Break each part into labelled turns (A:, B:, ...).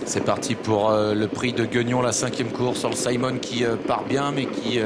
A: C'est parti pour le prix de Guignon, la 5e course. Earl Simon qui part bien mais qui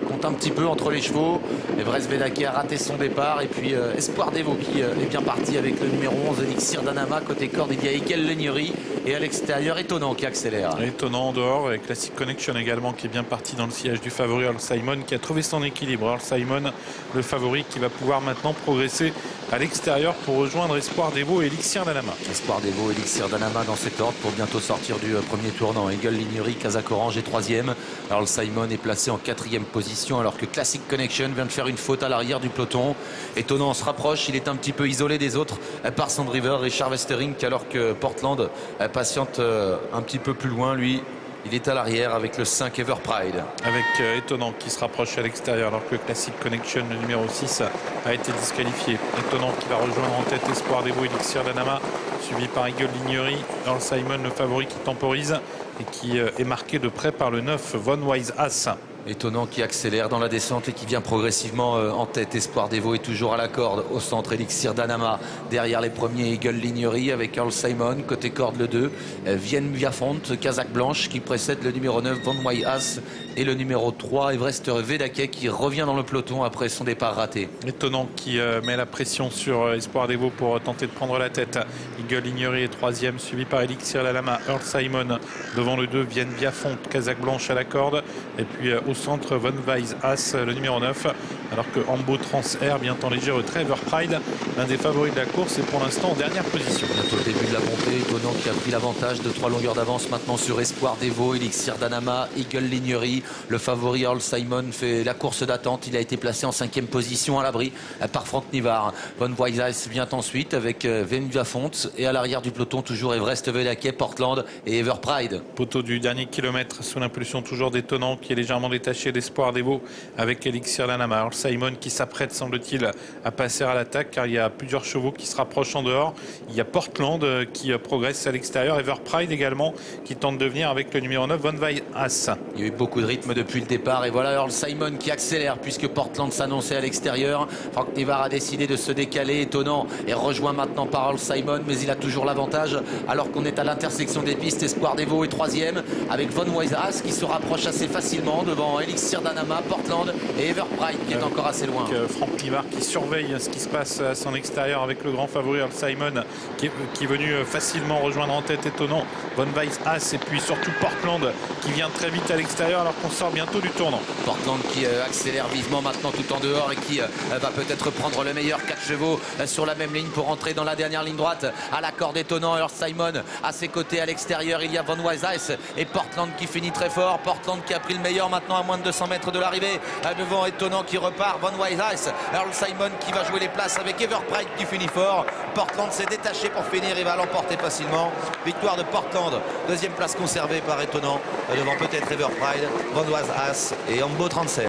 A: compte un petit peu entre les chevaux. Everest Vedake a raté son départ. Et puis Espoir d'Evo qui est bien parti avec le numéro 11 Elixir d'Anama. Côté corde, il y a Eagle Legnery. Et à l'extérieur, Étonnant qui accélère.
B: Étonnant en dehors. Et Classic Connection également qui est bien parti dans le sillage du favori Earl Simon qui a trouvé son équilibre. Earl Simon, le favori qui va pouvoir maintenant progresser à l'extérieur pour rejoindre Espoir d'Evo et Elixir d'Anama.
A: Espoir d'Evo, Elixir d'Anama dans cet ordre pour bientôt sortir du premier tournant. Eagle Lignery, Kazakh Orange est 3e. Earl Simon est placé en 4e position alors que Classic Connection vient de faire une faute à l'arrière du peloton. Étonnant se rapproche, il est un petit peu isolé des autres par Sand River. Richard Westering alors que Portland patiente un petit peu plus loin. Lui, il est à l'arrière avec le 5 Ever Pride.
B: Avec Étonnant qui se rapproche à l'extérieur alors que Classic Connection, le numéro 6, a été disqualifié. Étonnant qui va rejoindre en tête Espoir d'Evo et Elixir d'Anama, suivi par Eagle Lignery. Earl Simon, le favori qui temporise et qui est marqué de près par le 9 Von Wise As.
A: Étonnant qui accélère dans la descente et qui vient progressivement en tête. Espoir d'Evo est toujours à la corde. Au centre, Elixir d'Anama. Derrière les premiers, Eagle Lignery avec Earl Simon. Côté corde, le 2. Vienne Viafont, Kazakh Blanche qui précède le numéro 9, Von Wise. Et le numéro 3, Everest Vedake qui revient dans le peloton après son départ raté.
B: Étonnant qui met la pression sur Espoir d'Evo pour tenter de prendre la tête. Eagle Lignery est 3e, suivi par Elixir d'Anama. Earl Simon devant le 2, Vienne Viafont, Kazakh Blanche à la corde. Et puis au centre, Von Wise As, le numéro 9, alors que Ambo Trans Air, bien en léger retrait. Ever Pride, l'un des favoris de la course, est pour l'instant en dernière position.
A: Bientôt le début de la montée. Étonnant qui a pris l'avantage de 3 longueurs d'avance maintenant sur Espoir d'Evo, Elixir d'Anama, Eagle Lignery. Le favori Earl Simon fait la course d'attente. Il a été placé en 5e position à l'abri par Franck Nivard. Von Wise As vient ensuite avec Vienne Viafont. Et à l'arrière du peloton, toujours Everest Vedake, Portland et Ever Pride.
B: Poteau du dernier kilomètre sous l'impulsion toujours d'Étonnant qui est légèrement détaché d'Espoir d'Evo avec Elixir d'Anama. Earl Simon qui s'apprête, semble-t-il, à passer à l'attaque car il y a plusieurs chevaux qui se rapprochent en dehors. Il y a Portland qui progresse à l'extérieur. Ever Pride également qui tente de venir avec le numéro 9, Von Wise As.
A: Il y a eu beaucoup de rythme depuis le départ et voilà Earl Simon qui accélère puisque Portland s'annonçait à l'extérieur. Franck Nivard a décidé de se décaler. Étonnant est rejoint maintenant par Earl Simon, mais il a toujours l'avantage alors qu'on est à l'intersection des pistes. Espoir d'Evo est 3e avec Von Wise As qui se rapproche assez facilement devant Elixir d'Anama, Portland et Ever Pride qui est encore assez loin.
B: Franck Nivard qui surveille ce qui se passe à son extérieur avec le grand favori Earl Simon qui est venu facilement rejoindre en tête Étonnant, Von Wise As et puis surtout Portland qui vient très vite à l'extérieur alors qu'on sort bientôt du tournant.
A: Portland qui accélère vivement maintenant tout en dehors et qui va peut-être prendre le meilleur. 4 chevaux sur la même ligne pour entrer dans la dernière ligne droite à la corde. Étonnant, Earl Simon à ses côtés à l'extérieur. Il y a Von Wise As et Portland qui finit très fort. Portland qui a pris le meilleur maintenant à moins de 200 mètres de l'arrivée. Devant Étonnant qui repart. Von Wise As, Earl Simon qui va jouer les places avec Ever Pride qui finit fort. Portland s'est détaché pour finir et va l'emporter facilement. Victoire de Portland. 2e place conservée par Étonnant. Devant peut-être Ever Pride, Von Wise As et Ambo 37.